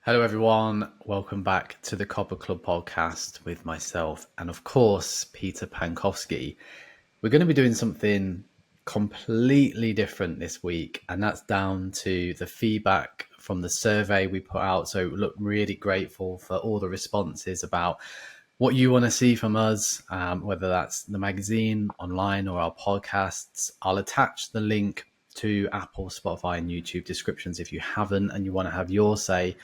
Hello, everyone. Welcome back to the Copper Club podcast with myself and, of course, Peter Pankovski. We're going to be doing something completely different this week, and that's down to the feedback from the survey we put out. So, look, really grateful for all the responses about what you want to see from us, whether that's the magazine, online, or our podcasts. I'll attach the link to Apple, Spotify, and YouTube descriptions if you haven't and you want to have your say.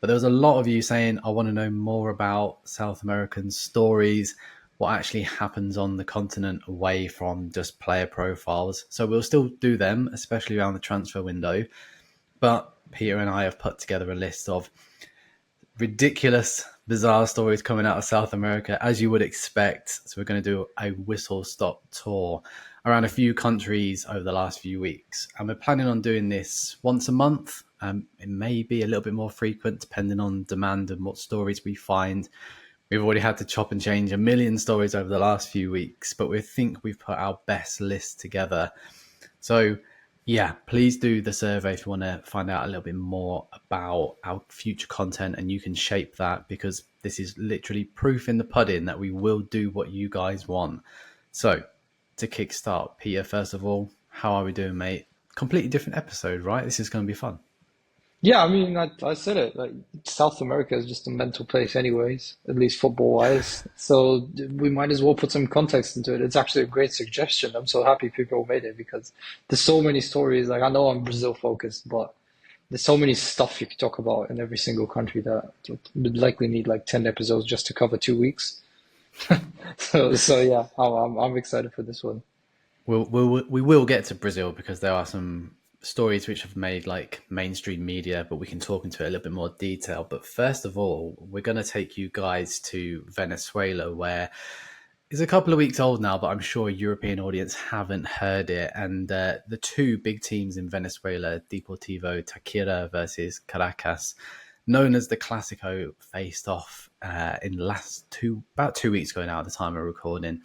But there was a lot of you saying, I want to know more about South American stories, what actually happens on the continent away from just player profiles. So we'll still do them, especially around the transfer window. But Peter and I have put together a list of ridiculous, bizarre stories coming out of South America, as you would expect. So we're going to do a whistle-stop tour around a few countries over the last few weeks. And we're planning on doing this once a month. It may be a little bit more frequent depending on demand and what stories we find. We've already had to chop and change a million stories over the last few weeks, but we think we've put our best list together. So yeah, please do the survey if you want to find out a little bit more about our future content, and you can shape that, because this is literally proof in the pudding that we will do what you guys want. So to kickstart, Peter, first of all, how are we doing, mate? Completely different episode, right? This is going to be fun. Yeah, I mean, I said it. Like South America is just a mental place, anyways, at least football-wise. So we might as well put some context into it. It's actually a great suggestion. I'm so happy people made it because there's so many stories. Like I know I'm Brazil focused, but there's so many stuff you could talk about in every single country that would likely need like 10 episodes just to cover 2 weeks. So yeah, I'm excited for this one. We will get to Brazil because there are some stories which have made like mainstream media, but we can talk into it a little bit more detail. But first of all, we're going to take you guys to Venezuela, where it's a couple of weeks old now, but I'm sure a European audience haven't heard it. And the two big teams in Venezuela, Deportivo Táchira versus Caracas, known as the Clasico, faced off in about 2 weeks ago now at the time of recording.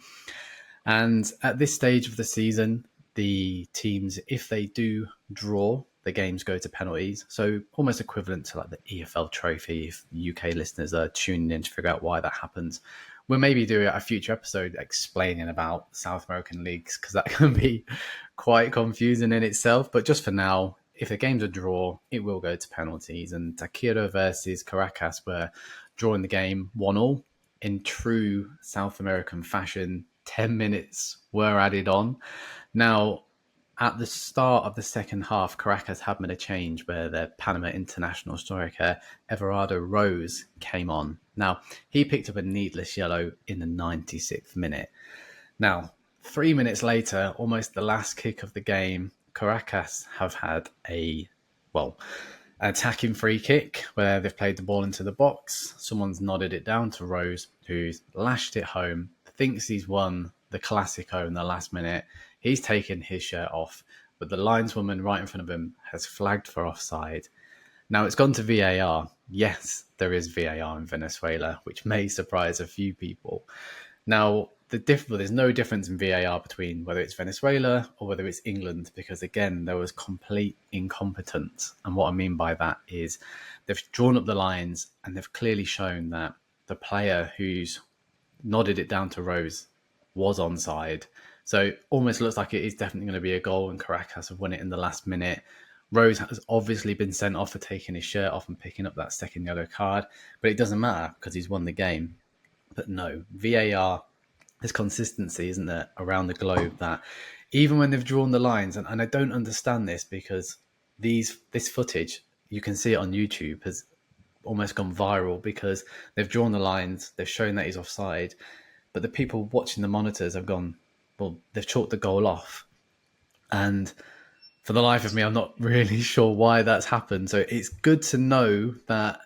And at this stage of the season, the teams, if they do draw, the games go to penalties. So almost equivalent to like the EFL trophy, if UK listeners are tuning in to figure out why that happens. We'll maybe do a future episode explaining about South American leagues, because that can be quite confusing in itself. But just for now, if the game's a draw, it will go to penalties. And Takira versus Caracas were drawing the game 1-1 in true South American fashion. 10 minutes were added on. Now, at the start of the second half, Caracas had made a change where their Panama international striker, Everardo Rose, came on. Now, he picked up a needless yellow in the 96th minute. Now, 3 minutes later, almost the last kick of the game, Caracas have had an attacking free kick where they've played the ball into the box. Someone's nodded it down to Rose, who's lashed it home, thinks he's won the Clasico in the last minute. He's taken his shirt off, but the lineswoman right in front of him has flagged for offside. Now it's gone to VAR. Yes, there is VAR in Venezuela, which may surprise a few people. Now, there's no difference in VAR between whether it's Venezuela or whether it's England, because again, there was complete incompetence. And what I mean by that is they've drawn up the lines and they've clearly shown that the player who's nodded it down to Rose was onside. So it almost looks like it is definitely going to be a goal, and Caracas have won it in the last minute. Rose has obviously been sent off for taking his shirt off and picking up that second yellow card, but it doesn't matter because he's won the game. But no, VAR, there's consistency, isn't there, around the globe, that even when they've drawn the lines, and I don't understand this because this footage, you can see it on YouTube, has almost gone viral because they've drawn the lines, they've shown that he's offside, but the people watching the monitors have gone, well, they've chalked the goal off. And for the life of me, I'm not really sure why that's happened. So it's good to know that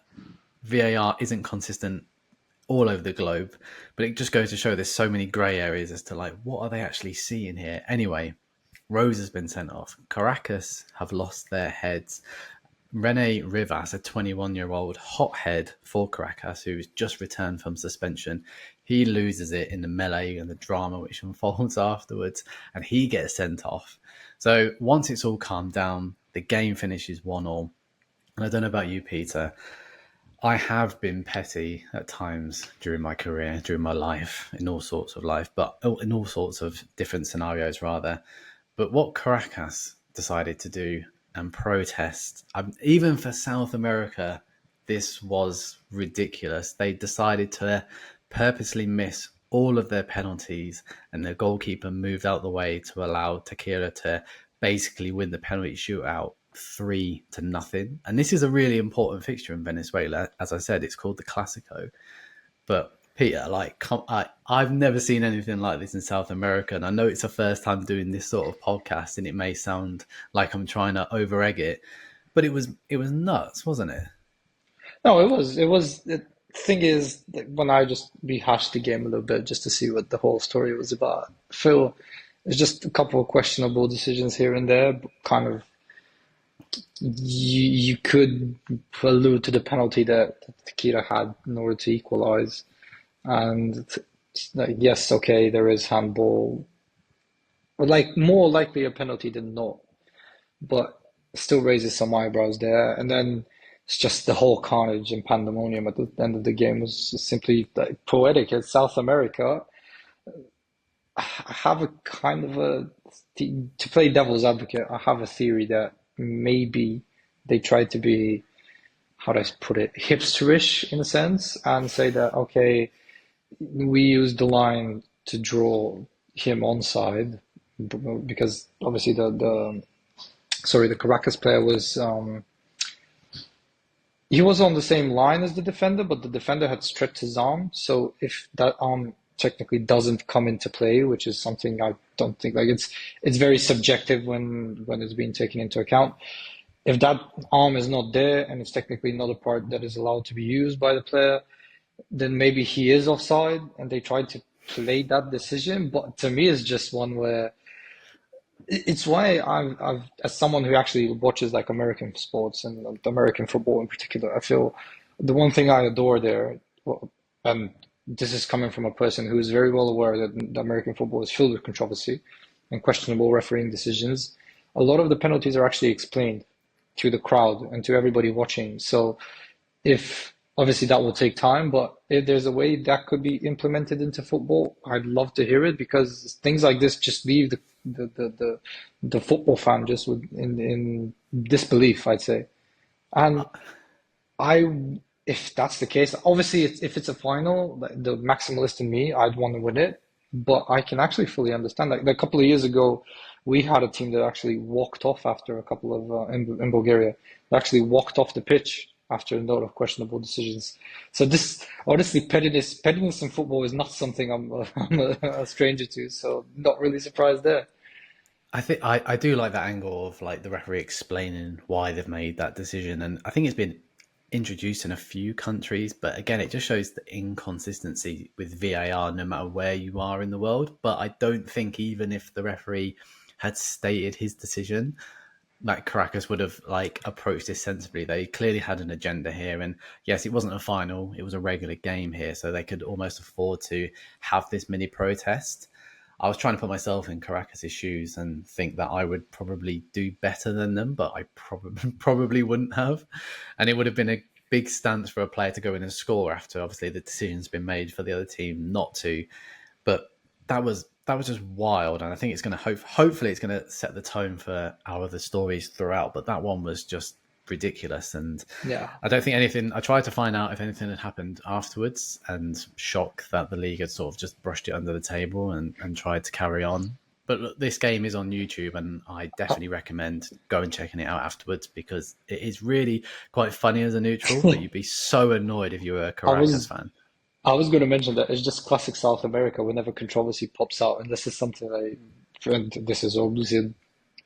VAR isn't consistent all over the globe, but it just goes to show there's so many grey areas as to like, what are they actually seeing here? Anyway, Rose has been sent off. Caracas have lost their heads. Rene Rivas, a 21-year-old hothead for Caracas who's just returned from suspension, he loses it in the melee and the drama which unfolds afterwards, and he gets sent off. So once it's all calmed down, the game finishes 1-1. And I don't know about you, Peter, I have been petty at times during my career, during my life, in all sorts of life, but in all sorts of different scenarios, rather. But what Caracas decided to do and protest, even for South America, this was ridiculous. They decided to purposely miss all of their penalties, and the goalkeeper moved out the way to allow Tequila to basically win the penalty shootout 3-0. And this is a really important fixture in Venezuela. As I said, it's called the Clasico. But Peter, I've never seen anything like this in South America, and I know it's the first time doing this sort of podcast, and it may sound like I'm trying to over egg it, but it was nuts, wasn't it? No, it was. It was. The thing is, like, when I just rehashed the game a little bit just to see what the whole story was about, I feel there's just a couple of questionable decisions here and there, but kind of you could allude to the penalty that Tequila had in order to equalize. And like, yes, okay, there is handball, but like more likely a penalty than not. But still raises some eyebrows there. And then it's just the whole carnage and pandemonium at the end of the game was simply like poetic. It's South America. I have a kind of a, to play devil's advocate, I have a theory that maybe they tried to be, how do I put it, hipsterish in a sense, and say that, okay, we used the line to draw him onside because obviously the Caracas player was he was on the same line as the defender, but the defender had stretched his arm. So if that arm technically doesn't come into play, which is something I don't think, like, it's very subjective when it's being taken into account. If that arm is not there and it's technically not a part that is allowed to be used by the player, then maybe he is offside, and they tried to play that decision. But to me, it's just one where it's why I've as someone who actually watches like American sports and American football in particular, I feel the one thing I adore there, well, and this is coming from a person who is very well aware that the American football is filled with controversy and questionable refereeing decisions. A lot of the penalties are actually explained to the crowd and to everybody watching. So if obviously that will take time, but if there's a way that could be implemented into football, I'd love to hear it, because things like this just leave the football fan just with in disbelief, I'd say. And I, if that's the case, obviously if it's a final, the maximalist in me, I'd want to win it. But I can actually fully understand that. A couple of years ago, we had a team that actually walked off after a couple of in Bulgaria. They actually walked off the pitch after a lot of questionable decisions. So this, honestly, pettiness in football is not something I'm a stranger to. So not really surprised there. I think I do like that angle of like the referee explaining why they've made that decision, and I think it's been introduced in a few countries, but again, it just shows the inconsistency with VAR no matter where you are in the world. But I don't think even if the referee had stated his decision, like Caracas would have like approached this sensibly. They clearly had an agenda here, and yes, it wasn't a final; it was a regular game here, so they could almost afford to have this mini protest. I was trying to put myself in Caracas's shoes and think that I would probably do better than them, but I probably probably wouldn't have, and it would have been a big stance for a player to go in and score after obviously the decision's been made for the other team not to. But that was just wild, and I think it's going to hopefully it's going to set the tone for our other stories throughout. But that one was just ridiculous, and Yeah. I don't think anything. I tried to find out if anything had happened afterwards, and shocked that the league had sort of just brushed it under the table and tried to carry on. But look, this game is on YouTube, and I definitely recommend going checking it out afterwards, because it is really quite funny as a neutral. But you'd be so annoyed if you were a I Caracas was fan. I was going to mention that it's just classic South America. Whenever controversy pops out, and this is something and this is obviously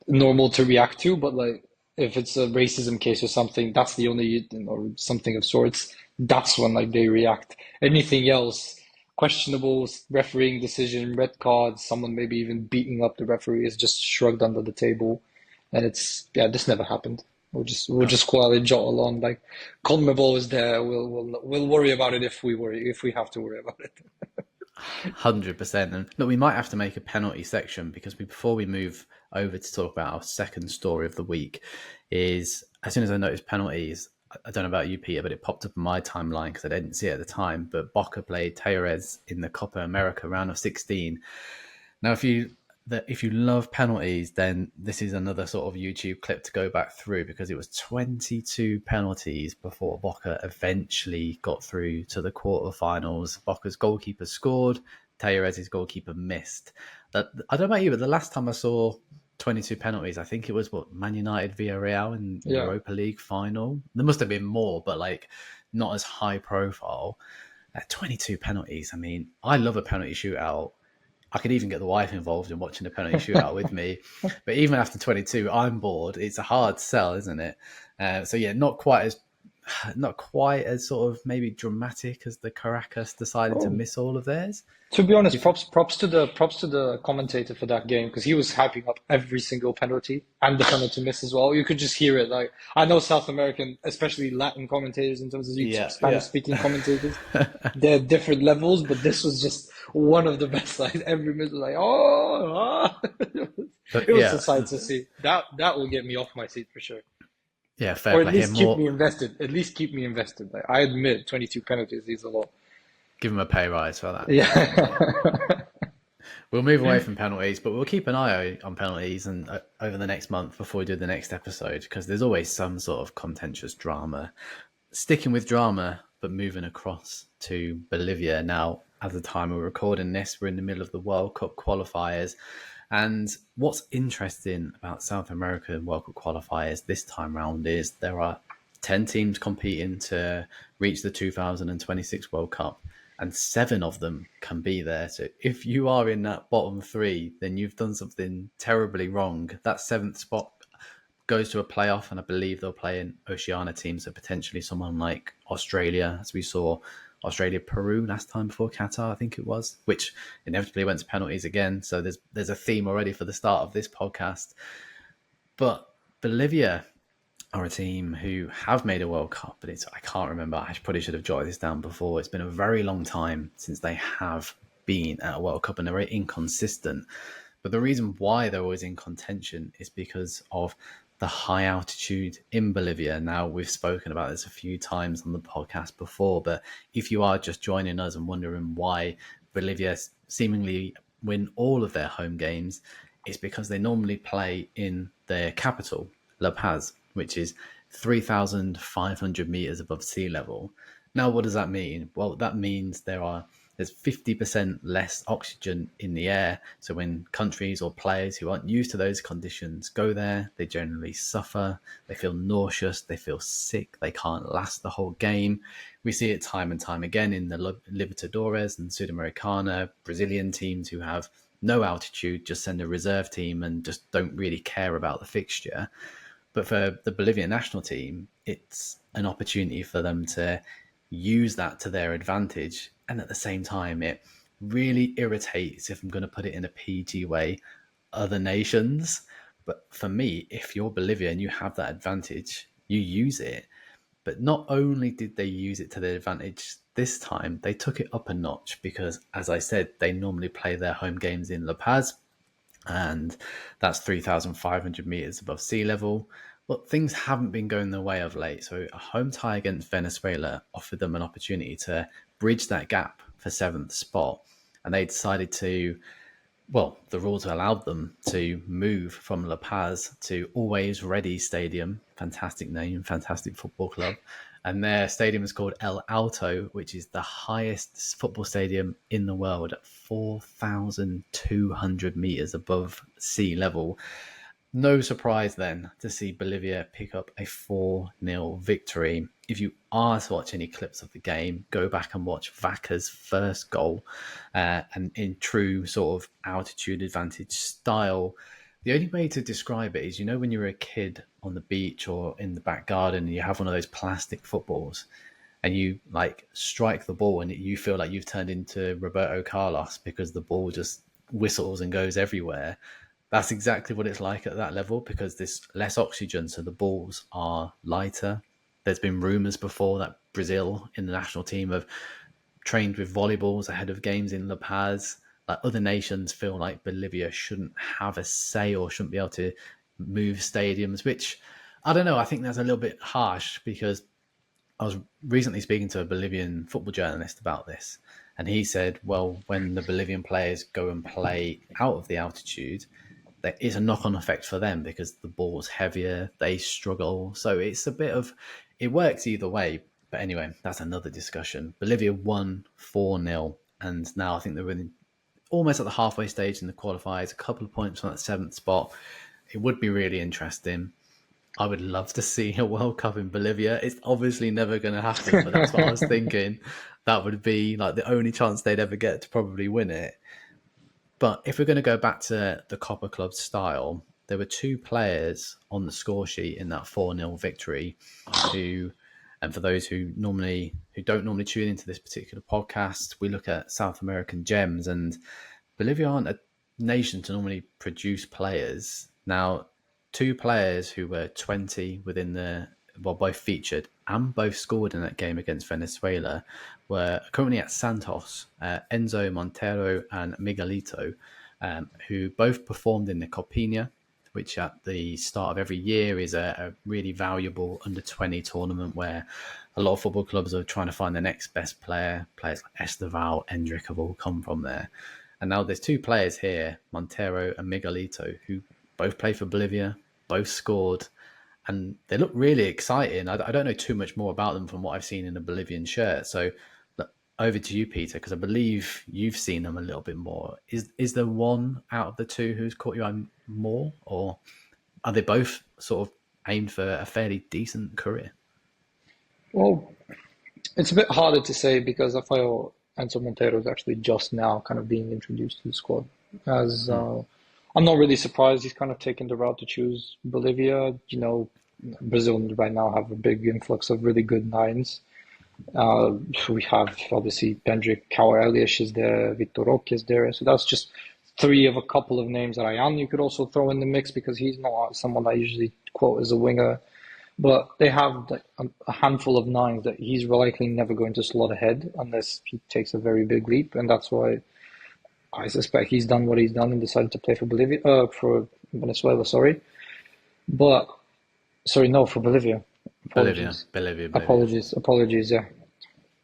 normal to react to, but like if it's a racism case or something, that's the only, or something of sorts, that's when like they react. Anything else, questionable refereeing decision, red cards, someone maybe even beating up the referee, is just shrugged under the table, and it's, yeah, this never happened. We'll just quietly jot along like CONMEBOL is there. We'll worry about it if we have to worry about it. 100%. And look, we might have to make a penalty section, because before we move over to talk about our second story of the week, is as soon as I noticed penalties, I don't know about you, Peter, but it popped up on my timeline because I didn't see it at the time. But Boca played Talleres in the Copa America round of 16. Now, if you love penalties, then this is another sort of YouTube clip to go back through, because it was 22 penalties before Boca eventually got through to the quarterfinals. Boca's goalkeeper scored, Talleres' goalkeeper missed. I don't know about you, but the last time I saw 22 penalties, I think it was Man United Villarreal in Yeah. Europa League final. There must have been more, but like not as high profile. 22 penalties. I mean, I love a penalty shootout. I could even get the wife involved in watching a penalty shootout with me. But even after 22, I'm bored. It's a hard sell, isn't it? So yeah, not quite as sort of maybe dramatic as the Caracas deciding to Oh, miss all of theirs. to be honest, If props to the commentator for that game, because he was hyping up every single penalty and the penalty miss as well. You could just hear it. Like, I know South American, especially Latin commentators in terms of YouTube, yeah, Spanish yeah. speaking commentators, they're different levels, but this was just one of the best. Like every minute, like But it was a yeah, sight to see. That will get me off my seat for sure, yeah, fair or at play here. least keep me More invested. At least keep me invested. Like I admit, 22 penalties is a lot. give him a pay rise for that. Yeah. We'll move away from penalties, but we'll keep an eye on penalties and over the next month before we do the next episode, because there's always some sort of contentious drama. Sticking with drama, but moving across to Bolivia now. At the time we're recording this, we're in the middle of the World Cup qualifiers. And what's interesting about South American World Cup qualifiers this time round is there are 10 teams competing to reach the 2026 World Cup, and 7 of them can be there. So if you are in that bottom 3, then you've done something terribly wrong. That 7th spot goes to a playoff, and I believe they'll play in Oceania teams, so potentially someone like Australia, as we saw Australia Peru last time before Qatar, I think it was, which inevitably went to penalties again. So there's a theme already for the start of this podcast. But Bolivia are a team who have made a World Cup, but I can't remember. I probably should have jotted this down before. It's been a very long time since they have been at a World Cup, and they're very inconsistent. But the reason why they're always in contention is because of the high altitude in Bolivia. Now, we've spoken about this a few times on the podcast before, but if you are just joining us and wondering why Bolivia seemingly win all of their home games, it's because they normally play in their capital, La Paz, which is 3,500 meters above sea level. Now, what does that mean? Well, that means there's 50% less oxygen in the air. So when countries or players who aren't used to those conditions go there, they generally suffer. They feel nauseous. They feel sick. They can't last the whole game. We see it time and time again in the Libertadores and Sudamericana. Brazilian teams who have no altitude just send a reserve team and just don't really care about the fixture. But for the Bolivian national team, it's an opportunity for them to use that to their advantage. And at the same time, it really irritates, if I'm going to put it in a PG way, other nations. But for me, if you're Bolivia and you have that advantage, you use it. But not only did they use it to their advantage this time, they took it up a notch because, as I said, they normally play their home games in La Paz, and that's 3,500 meters above sea level. But things haven't been going their way of late. So a home tie against Venezuela offered them an opportunity to bridge that gap for 7th spot. And they decided to, well, the rules allowed them to move from La Paz to Always Ready Stadium. Fantastic name, fantastic football club. And their stadium is called El Alto, which is the highest football stadium in the world at 4,200 meters above sea level. No surprise then to see Bolivia pick up a 4-0 victory. If you are to watch any clips of the game, go back and watch Vaca's first goal. And in true sort of altitude advantage style, the only way to describe it is, when you're a kid on the beach or in the back garden and you have one of those plastic footballs and you like strike the ball and you feel like you've turned into Roberto Carlos because the ball just whistles and goes everywhere. That's exactly what it's like at that level, because there's less oxygen, so the balls are lighter. There's been rumours before that Brazil in the national team have trained with volleyballs ahead of games in La Paz. Like, other nations feel like Bolivia shouldn't have a say or shouldn't be able to move stadiums, which, I don't know, I think that's a little bit harsh, because I was recently speaking to a Bolivian football journalist about this, and he said, well, when the Bolivian players go and play out of the altitude, there is a knock on effect for them because the ball's heavier, they struggle. So it's a bit of, it works either way. But anyway, that's another discussion. Bolivia won 4-0, and now I think they're in, almost at the halfway stage in the qualifiers, a couple of points on that seventh spot. It would be really interesting. I would love to see a World Cup in Bolivia. It's obviously never going to happen, but that's what I was thinking. That would be like the only chance they'd ever get to probably win it. But if we're going to go back to the Copper Club style, there were two players on the score sheet in that 4-0 victory who, and for those who don't normally tune into this particular podcast, we look at South American gems, and Bolivia aren't a nation to normally produce players. Now, two players who were 20 within both featured and both scored in that game against Venezuela were currently at Santos, Enzo Montero and Miguelito, who both performed in the Copinha, which at the start of every year is a really valuable under-20 tournament where a lot of football clubs are trying to find the next best player. Players like Esteval, Endrick have all come from there. And now there's two players here, Montero and Miguelito, who both play for Bolivia, both scored, and they look really exciting. I don't know too much more about them from what I've seen in a Bolivian shirt. So over to you, Peter, because I believe you've seen them a little bit more. Is there one out of the two who's caught your eye more, or are they both sort of aimed for a fairly decent career? Well, it's a bit harder to say because I feel Enzo Montero is actually just now kind of being introduced to the squad. As I'm not really surprised he's kind of taken the route to choose Bolivia. You know, Brazil right now have a big influx of really good nines. We have obviously Pendrick, Kawa Elias is there, Vitor Roque is there. So that's just three of a couple of names that you could also throw in the mix because he's not someone I usually quote as a winger. But they have like a handful of nines that he's likely never going to slot ahead unless he takes a very big leap. And that's why I suspect he's done what he's done and decided to play for for Venezuela, sorry. But, sorry, no, for Bolivia. Apologies. Bolivia. Apologies, yeah.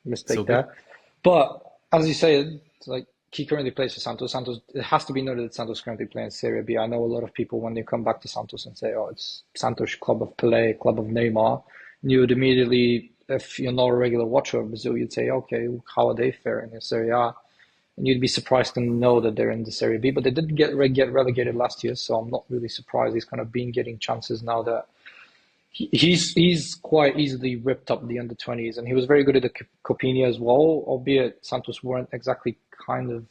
Mistake there. But as you say, it's like he currently plays for Santos. Santos, it has to be noted that Santos currently playing Serie B. I know a lot of people when they come back to Santos and say, oh, it's Santos club of Pelé, club of Neymar, and you would immediately, if you're not a regular watcher of Brazil, you'd say, okay, how are they faring in Serie A? And you'd be surprised to know that they're in the Serie B, but they did get relegated last year, so I'm not really surprised he's kind of been getting chances now that he's quite easily ripped up the under-20s, and he was very good at the Copinha as well, albeit Santos weren't exactly kind of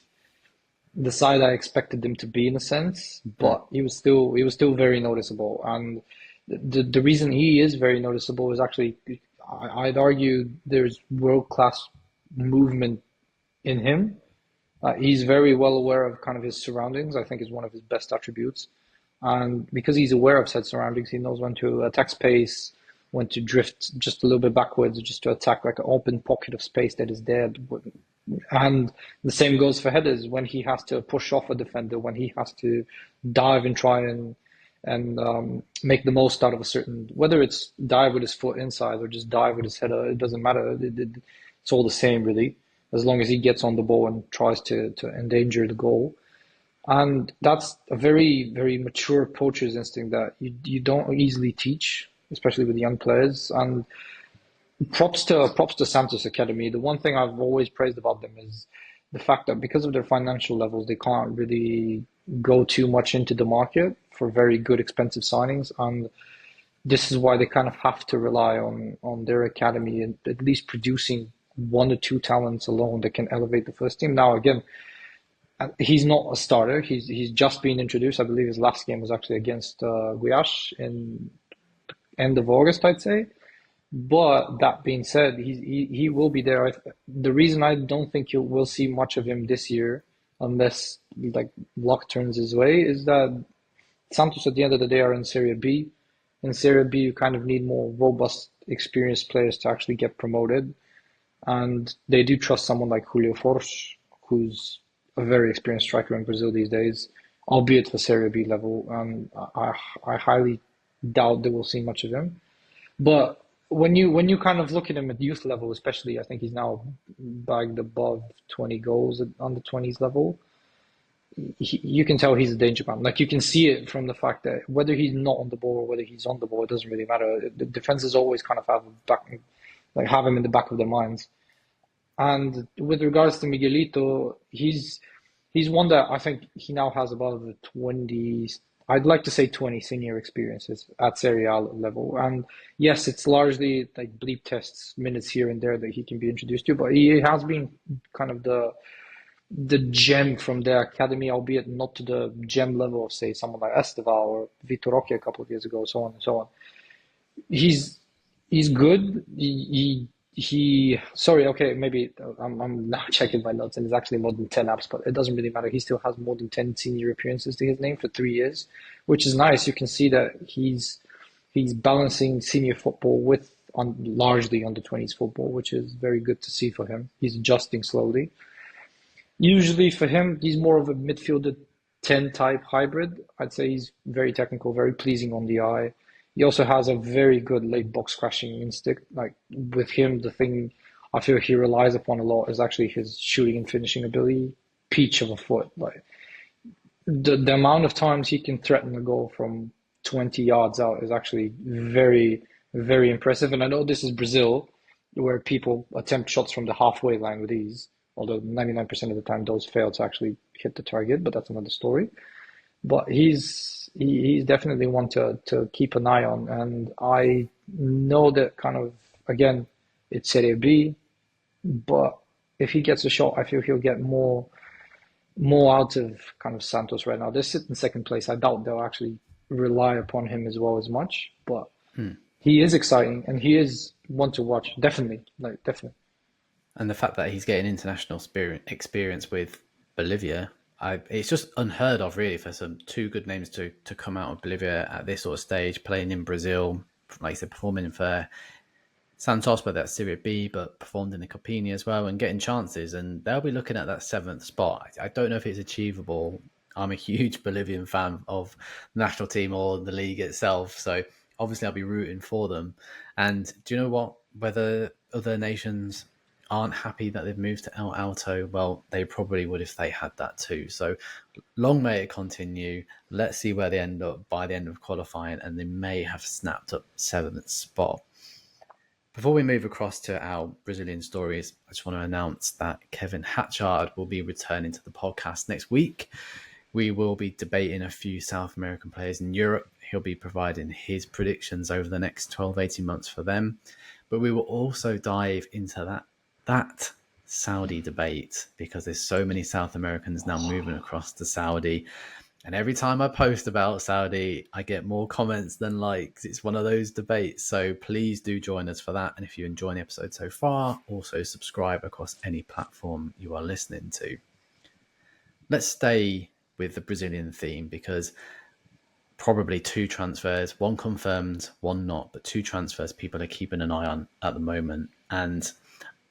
the side I expected them to be in a sense, but he was still very noticeable. And the reason he is very noticeable is actually, I'd argue there's world-class movement in him. He's very well aware of kind of his surroundings, I think is one of his best attributes. And because he's aware of said surroundings, he knows when to attack space, when to drift just a little bit backwards, just to attack like an open pocket of space that is there. And the same goes for headers, when he has to push off a defender, when he has to dive and try and make the most out of a certain, whether it's dive with his foot inside or just dive with his header, it doesn't matter. It's all the same, really, as long as he gets on the ball and tries to endanger the goal. And that's a very, very mature poacher's instinct that you don't easily teach, especially with young players. And props to Santos Academy. The one thing I've always praised about them is the fact that because of their financial levels, they can't really go too much into the market for very good, expensive signings. And this is why they kind of have to rely on their academy and at least producing one or two talents alone that can elevate the first team. Now, again, he's not a starter. He's just been introduced. I believe his last game was actually against Guyash in end of August, I'd say. But that being said, he will be there. The reason I don't think we'll see much of him this year, unless like luck turns his way, is that Santos at the end of the day are in Serie B. In Serie B, you kind of need more robust, experienced players to actually get promoted. And they do trust someone like Julio Force, who's a very experienced striker in Brazil these days, albeit for Serie B level. And I highly doubt they will see much of him. But when you kind of look at him at youth level, especially, I think he's now bagged above 20 goals at under 20s level. You can tell he's a danger man. Like you can see it from the fact that whether he's not on the ball or whether he's on the ball, it doesn't really matter. The defenses always kind of have him in the back of their minds. And with regards to Miguelito, he's one that I think he now has about the 20, I'd like to say 20 senior experiences at Serie A level. And yes, it's largely like bleep tests, minutes here and there that he can be introduced to, but he has been kind of the gem from the academy, albeit not to the gem level of, say, someone like Esteval or Vitor Roque a couple of years ago, so on and so on. He's he's good. He sorry, okay, maybe I'm now checking my notes and it's actually more than 10 apps, but it doesn't really matter. He still has more than 10 senior appearances to his name for 3 years, which is nice. You can see that he's balancing senior football with on largely under 20s football, which is very good to see for him. He's adjusting slowly. Usually for him, he's more of a midfielder 10 type hybrid. I'd say he's very technical, very pleasing on the eye. He also has a very good late box crashing instinct. Like with him, the thing I feel he relies upon a lot is actually his shooting and finishing ability. Peach of a foot. Like the amount of times he can threaten a goal from 20 yards out is actually very, very impressive. And I know this is Brazil, where people attempt shots from the halfway line with ease, although 99% of the time those fail to actually hit the target, but that's another story. But he's definitely one to keep an eye on. And I know that kind of, again, it's Serie B, but if he gets a shot, I feel he'll get more out of kind of Santos right now. They sit in second place. I doubt they'll actually rely upon him as well as much, but he is exciting and he is one to watch. Definitely, like definitely. And the fact that he's getting international experience with Bolivia, it's just unheard of, really, for some two good names to come out of Bolivia at this sort of stage, playing in Brazil, like I said, performing for Santos, but that's Serie B, but performed in the Copini as well, and getting chances. And they'll be looking at that seventh spot. I don't know if it's achievable. I'm a huge Bolivian fan of the national team or the league itself, so obviously I'll be rooting for them. And do you know what? Whether other nations aren't happy that they've moved to El Alto, well, they probably would if they had that too. So long may it continue. Let's see where they end up by the end of qualifying, and they may have snapped up seventh spot. Before we move across to our Brazilian stories, I just want to announce that Kevin Hatchard will be returning to the podcast next week. We will be debating a few South American players in Europe. He'll be providing his predictions over the next 12, 18 months for them. But we will also dive into that Saudi debate, because there's so many South Americans now moving across to Saudi. And every time I post about Saudi, I get more comments than likes. It's one of those debates. So please do join us for that. And if you enjoy the episode so far, also subscribe across any platform you are listening to. Let's stay with the Brazilian theme, because probably two transfers, one confirmed, one not, but two transfers people are keeping an eye on at the moment. And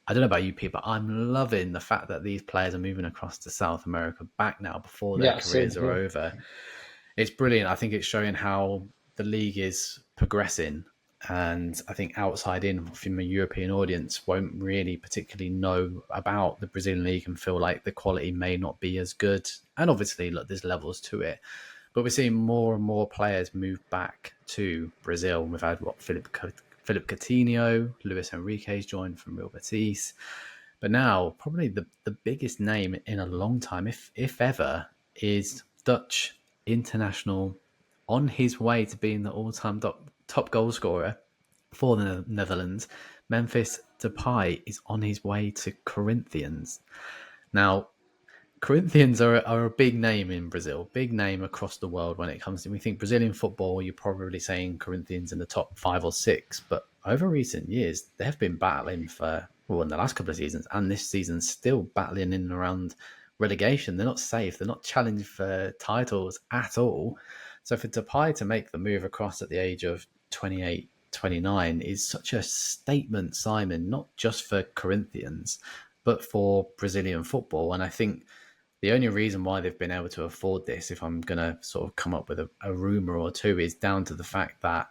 I don't know about you, people, but I'm loving the fact that these players are moving across to South America back now before their Yeah, same careers are here. over. It's brilliant. I think it's showing how the league is progressing. And I think outside in from a European audience won't really particularly know about the Brazilian league and feel like the quality may not be as good. And obviously, look, there's levels to it. But we're seeing more and more players move back to Brazil. We've had Philip Coutinho, Luis Enrique's joined from Real Betis. But now, probably the biggest name in a long time, if ever, is Dutch international, on his way to being the all-time top goal scorer for the Netherlands. Memphis Depay is on his way to Corinthians. Now, Corinthians are a big name in Brazil, big name across the world when it comes to, we think Brazilian football, you're probably saying Corinthians in the top 5 or 6, but over recent years, they've been battling for, well, in the last couple of seasons and this season, still battling in and around relegation. They're not safe. They're not challenged for titles at all. So for Depay to make the move across at the age of 28, 29 is such a statement, Simon, not just for Corinthians, but for Brazilian football. And I think the only reason why they've been able to afford this, if I'm going to sort of come up with a rumor or two, is down to the fact that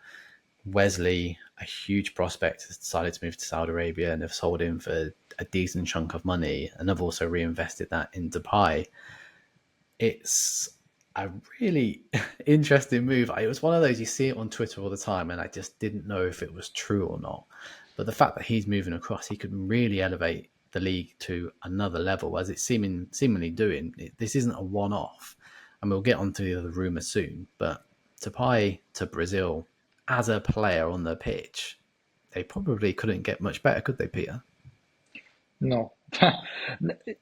Wesley a huge prospect has decided to move to Saudi Arabia and have sold him for a decent chunk of money and have also reinvested that in Depay. It's a really interesting move. It was one of those, you see it on Twitter all the time, and I just didn't know if it was true or not. But the fact that he's moving across, he could really elevate the league to another level, as it's seemingly doing. This isn't a one-off, and we'll get onto the other rumour soon. But Depay to Brazil as a player on the pitch, they probably couldn't get much better, could they, Peter? No.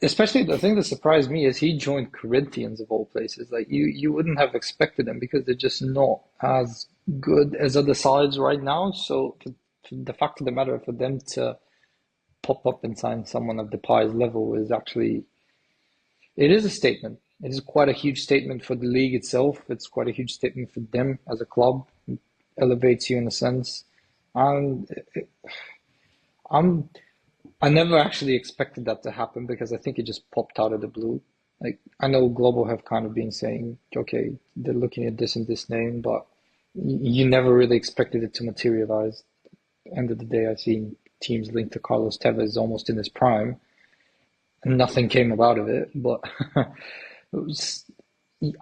Especially the thing that surprised me is he joined Corinthians of all places. Like you wouldn't have expected him because they're just not as good as other sides right now. So for the fact of the matter, for them to pop up and sign someone of Depay's level is actually, it is a statement. It is quite a huge statement for the league itself. It's quite a huge statement for them as a club. It elevates you in a sense. And I'm I never actually expected that to happen because I think it just popped out of the blue. Like I know Global have kind of been saying, okay, they're looking at this and this name, but you never really expected it to materialize. End of the day, I've seen teams linked to Carlos Tevez almost in his prime, and nothing came about of it. But it was,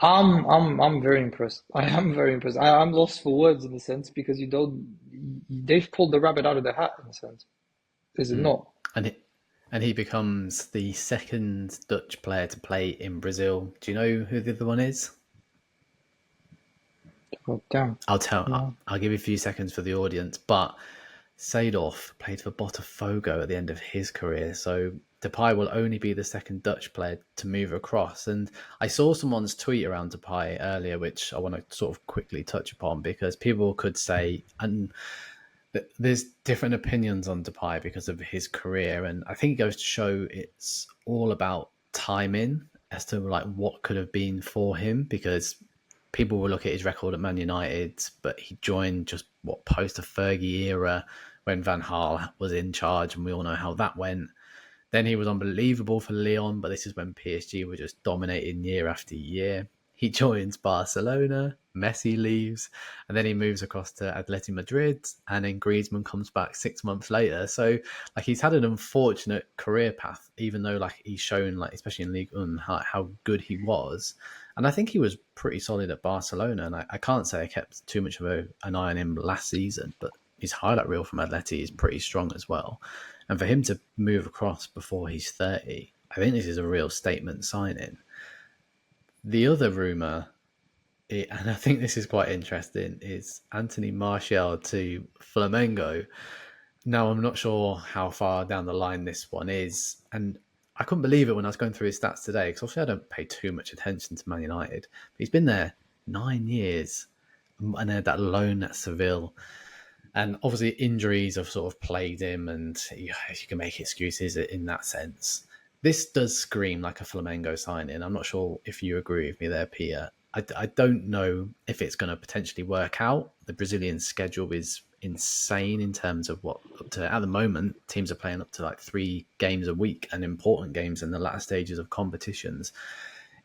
I'm very impressed. I am very impressed. I'm lost for words in a sense because they've pulled the rabbit out of the hat in a sense. Is it not? And it, and he becomes the second Dutch player to play in Brazil. Do you know who the other one is? Oh, damn. I'll tell. No. I'll give you a few seconds for the audience. But Seedorf played for Botafogo at the end of his career, so Depay will only be the second Dutch player to move across. And I saw someone's tweet around Depay earlier, which I want to sort of quickly touch upon because people could say, and there's different opinions on Depay because of his career, and I think it goes to show it's all about timing as to like what could have been for him because people will look at his record at Man United, but he joined just what post a Fergie era when Van Gaal was in charge, and we all know how that went. Then he was unbelievable for Lyon, but this is when PSG were just dominating year after year. He joins Barcelona, Messi leaves, and then he moves across to Atleti Madrid, and then Griezmann comes back 6 months later. So, like, he's had an unfortunate career path, even though, like, he's shown, like, especially in Ligue 1, how good he was. And I think he was pretty solid at Barcelona, and I can't say I kept too much of an eye on him last season, but his highlight reel from Atleti is pretty strong as well. And for him to move across before he's 30, I think this is a real statement signing. The other rumour, and I think this is quite interesting, is Anthony Martial to Flamengo. Now, I'm not sure how far down the line this one is, and I couldn't believe it when I was going through his stats today, because obviously I don't pay too much attention to Man United, but he's been there 9 years, and then that loan at Seville. And obviously injuries have sort of plagued him, and you can make excuses in that sense. This does scream like a Flamengo signing. I'm not sure if you agree with me there, Peter. I don't know if it's going to potentially work out. The Brazilian schedule is insane in terms of what up to at the moment teams are playing up to like 3 games a week and important games in the latter stages of competitions.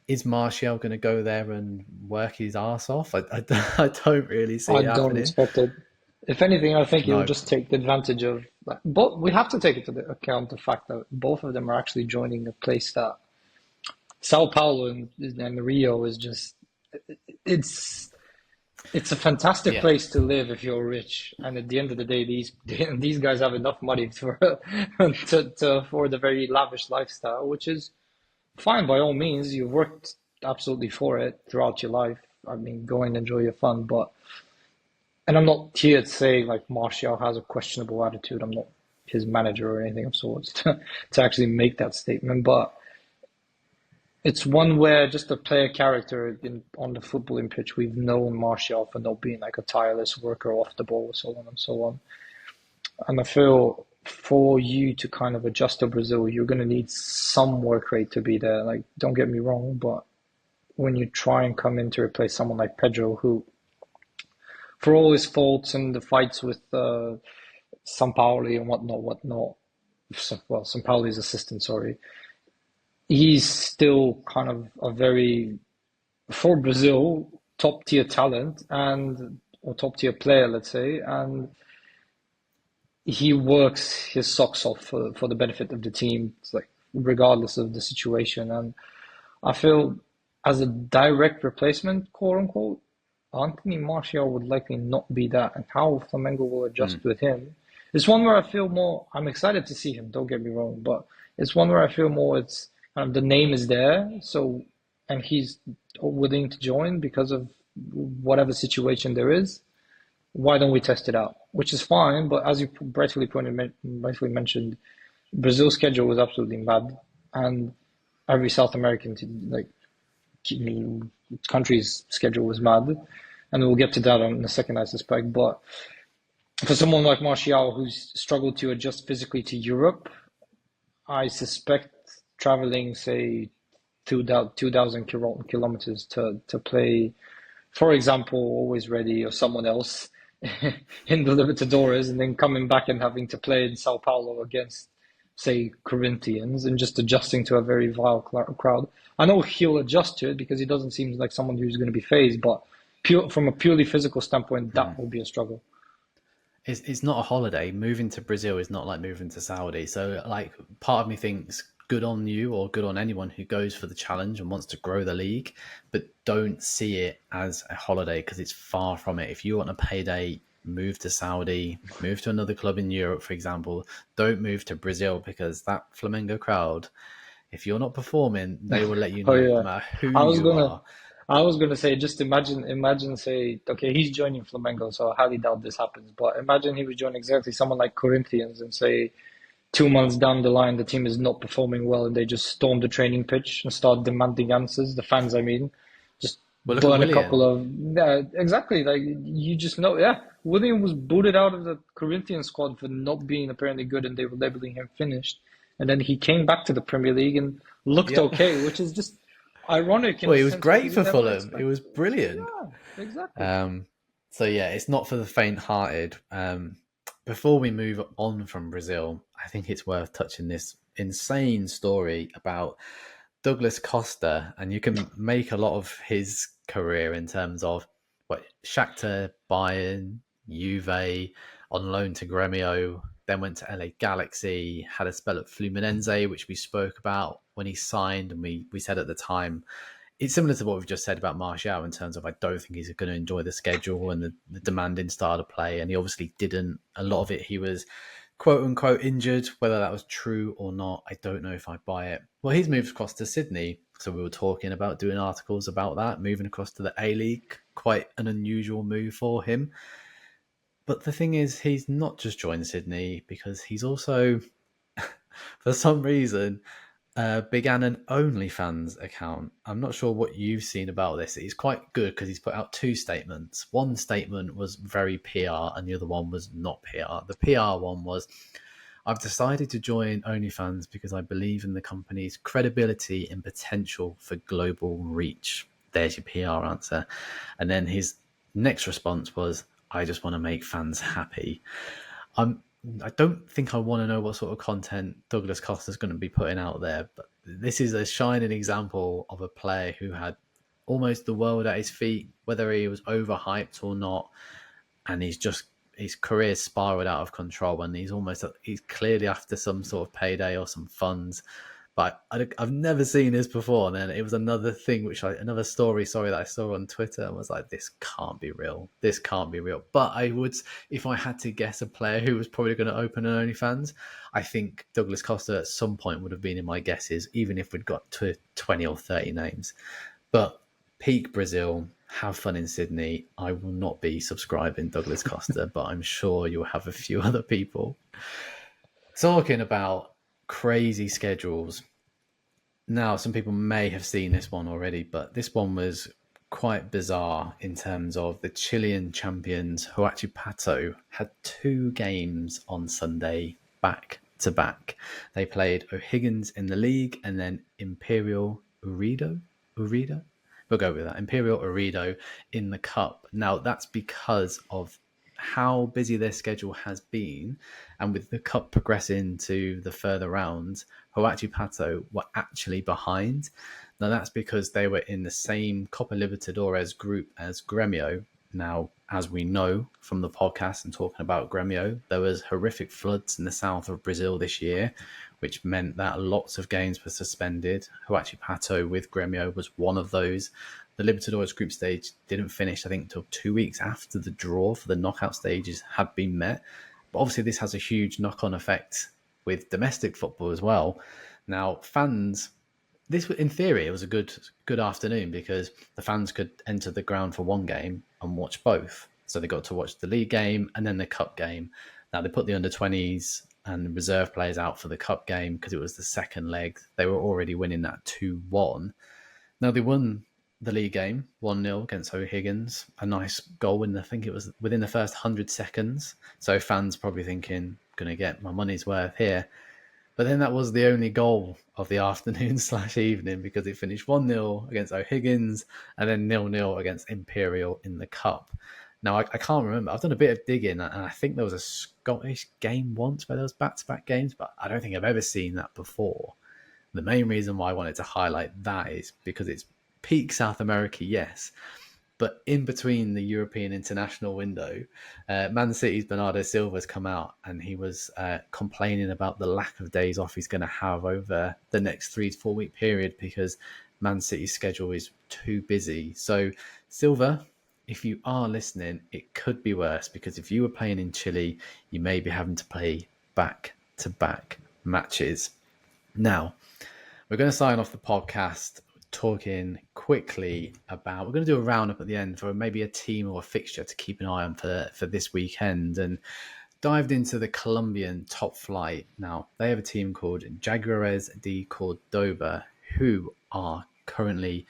Is Martial going to go there and work his ass off? I don't really see I it don't happening. expect it. If anything, I think he'll No. just take the advantage of like, but we have to take into the account the fact that both of them are actually joining a place that Sao Paulo and Rio is just it's it's a fantastic Yeah. place to live if you're rich. And at the end of the day, these guys have enough money to to afford a very lavish lifestyle, which is fine by all means. You've worked absolutely for it throughout your life. I mean, go and enjoy your fun, but and I'm not here to say like Martial has a questionable attitude. I'm not his manager or anything of sorts to actually make that statement, but it's one where just a player character on the footballing pitch, we've known Martial for not being like a tireless worker off the ball, so on and so on. And I feel for you to kind of adjust to Brazil, you're going to need some work rate to be there. Like, don't get me wrong, but when you try and come in to replace someone like Pedro, who, for all his faults and the fights with Sampaoli and whatnot, well, Sampaoli's assistant, sorry, he's still kind of a very, for Brazil, top tier talent and or top tier player, let's say. And he works his socks off for the benefit of the team. It's like regardless of the situation, and I feel as a direct replacement, quote unquote, Anthony Martial would likely not be that, and how Flamengo will adjust with him. It's one where I feel more. I'm excited to see him. Don't get me wrong, but it's one where I feel more. It's kind of the name is there, so and he's willing to join because of whatever situation there is. Why don't we test it out? Which is fine, but as you rightfully mentioned, Brazil's schedule was absolutely mad, and every South American like country's schedule was mad, and we'll get to that in a second, I suspect. But for someone like Martial who's struggled to adjust physically to Europe, I suspect traveling, say, 2,000 kilometers to play, for example, Always Ready or someone else in the Libertadores, and then coming back and having to play in Sao Paulo against, say, Corinthians, and just adjusting to a very vile crowd. I know he'll adjust to it because he doesn't seem like someone who's going to be phased, but from a purely physical standpoint, that will be a struggle. It's not a holiday. Moving to Brazil is not like moving to Saudi. So, like, part of me thinks good on you or good on anyone who goes for the challenge and wants to grow the league, but don't see it as a holiday because it's far from it. If you want a payday, move to Saudi, move to another club in Europe, for example. Don't move to Brazil because that Flamengo crowd, if you're not performing, they will let you Oh know no yeah, matter who I was you gonna, are. I was gonna say, just imagine, say, okay, he's joining Flamengo, so I highly doubt this happens. But imagine he was joining exactly someone like Corinthians, and say 2 months down the line, the team is not performing well, and they just storm the training pitch and start demanding answers. The fans, I mean, just Well, look at burn a couple Willian. of, yeah, exactly. Like you just know, yeah. William was booted out of the Corinthians squad for not being apparently good, and they were labeling him finished. And then he came back to the Premier League and looked Yep. okay, which is just ironic in Well, a he was sense because great you for never Fulham. It expect. was brilliant. Yeah, exactly. Um, so yeah, it's not for the faint-hearted. Before we move on from Brazil, I think it's worth touching this insane story about Douglas Costa, and you can make a lot of his career in terms of what Shakhtar, Bayern, Juve, on loan to Gremio, then went to LA Galaxy, had a spell at Fluminense, which we spoke about when he signed, and we said at the time it's similar to what we've just said about Martial in terms of I don't think he's going to enjoy the schedule and the demanding style of play, and he obviously didn't. A lot of it he was quote unquote injured. Whether that was true or not, I don't know if I buy it. Well, he's moved across to Sydney, so we were talking about doing articles about that, moving across to the A League. Quite an unusual move for him. But the thing is, he's not just joined Sydney because he's also, for some reason, began an OnlyFans account. I'm not sure what you've seen about this. He's quite good because he's put out two statements. One statement was very PR and the other one was not PR. The PR one was, I've decided to join OnlyFans because I believe in the company's credibility and potential for global reach. There's your PR answer. And then his next response was, I just want to make fans happy. I don't think I want to know what sort of content Douglas Costa is going to be putting out there, but this is a shining example of a player who had almost the world at his feet, whether he was overhyped or not, and his career spiraled out of control, and he's clearly after some sort of payday or some funds. But I've never seen this before, and then it was another story, sorry, that I saw on Twitter, and was like, this can't be real. This can't be real. But I would, if I had to guess a player who was probably going to open an OnlyFans, I think Douglas Costa at some point would have been in my guesses, even if we'd got to 20 or 30 names. But peak Brazil, have fun in Sydney. I will not be subscribing Douglas Costa, but I'm sure you'll have a few other people. Talking about crazy schedules. Now, some people may have seen this one already, but this one was quite bizarre in terms of the Chilean champions, Huachipato, had two games on Sunday back to back. They played O'Higgins in the league and then Imperial Urido? We'll go with that. Imperial Urido in the cup. Now, that's because of how busy their schedule has been, and with the cup progressing to the further rounds, Huachipato were actually behind. Now that's because they were in the same Copa Libertadores group as Gremio, Now, as we know from the podcast and talking about Gremio, there was horrific floods in the south of Brazil this year, which meant that lots of games were suspended. Huachipato with Gremio was one of those. The Libertadores group stage didn't finish, I think, until 2 weeks after the draw for the knockout stages had been met. But obviously, this has a huge knock-on effect with domestic football as well. Now, fans, this in theory, it was a good afternoon because the fans could enter the ground for one game and watch both. So they got to watch the league game and then the cup game. Now, they put the under-20s and reserve players out for the cup game because it was the second leg. They were already winning that 2-1. Now, they won the league game 1-0 against O'Higgins. A nice goal I think it was within the first 100 seconds. So fans probably thinking, going to get my money's worth here. But then that was the only goal of the afternoon / evening because it finished 1-0 against O'Higgins and then 0-0 against Imperial in the cup. Now, I can't remember. I've done a bit of digging, and I think there was a Scottish game once where there was back-to-back games, but I don't think I've ever seen that before. The main reason why I wanted to highlight that is because it's peak South America, yes, but in between the European international window, Man City's Bernardo Silva's come out and he was complaining about the lack of days off he's going to have over the next 3 to 4 week period because Man City's schedule is too busy. So Silva, if you are listening, it could be worse because if you were playing in Chile, you may be having to play back-to-back matches. Now, we're going to sign off the podcast talking quickly about, we're going to do a roundup at the end for maybe a team or a fixture to keep an eye on for this weekend, and dived into the Colombian top flight. Now, they have a team called Jaguares de Cordoba, who are currently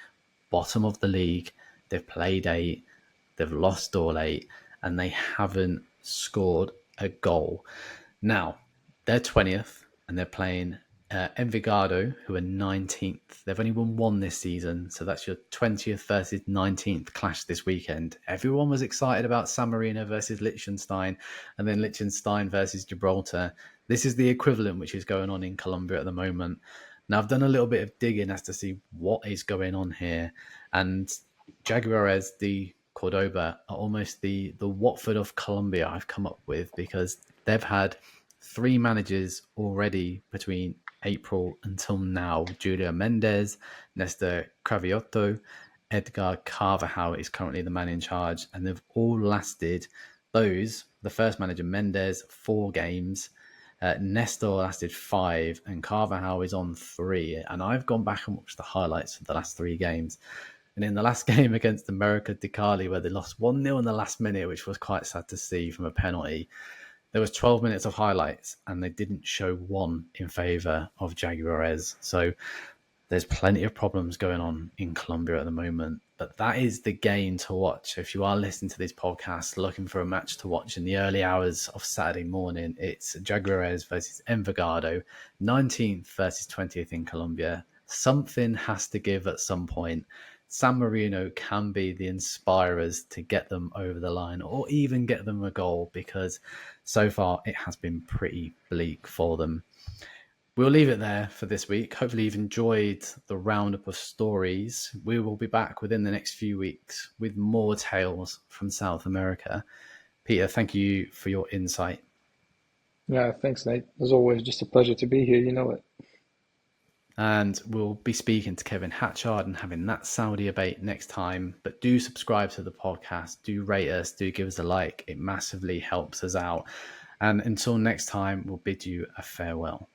bottom of the league. They've played 8, they've lost all 8, and they haven't scored a goal. Now, they're 20th, and they're playing Envigado, who are 19th. They've only won 1 this season, so that's your 20th versus 19th clash this weekend. Everyone was excited about San Marino versus Liechtenstein, and then Liechtenstein versus Gibraltar. This is the equivalent which is going on in Colombia at the moment. Now, I've done a little bit of digging as to see what is going on here, and Jaguares de Cordoba are almost the Watford of Colombia I've come up with, because they've had 3 managers already between April until now. Julio Mendez, Nestor Cravioto, Edgar Carvajal is currently the man in charge, and they've all lasted the first manager Mendez 4 games, Nestor lasted 5, and Carvajal is on 3. And I've gone back and watched the highlights for the last 3 games. And in the last game against America de Cali, where they lost 1-0 in the last minute, which was quite sad to see from a penalty, there was 12 minutes of highlights and they didn't show one in favour of Jaguares. So there's plenty of problems going on in Colombia at the moment. But that is the game to watch. If you are listening to this podcast looking for a match to watch in the early hours of Saturday morning, it's Jaguares versus Envigado, 19th versus 20th in Colombia. Something has to give at some point. San Marino can be the inspirers to get them over the line or even get them a goal, because so far it has been pretty bleak for them. We'll leave it there for this week. Hopefully you've enjoyed the roundup of stories. We will be back within the next few weeks with more tales from South America. Peter, thank you for your insight. Yeah, thanks, Nate. As always, just a pleasure to be here. You know it. And we'll be speaking to Kevin Hatchard and having that Saudi debate next time. But do subscribe to the podcast, do rate us, do give us a like. It massively helps us out. And until next time, we'll bid you a farewell.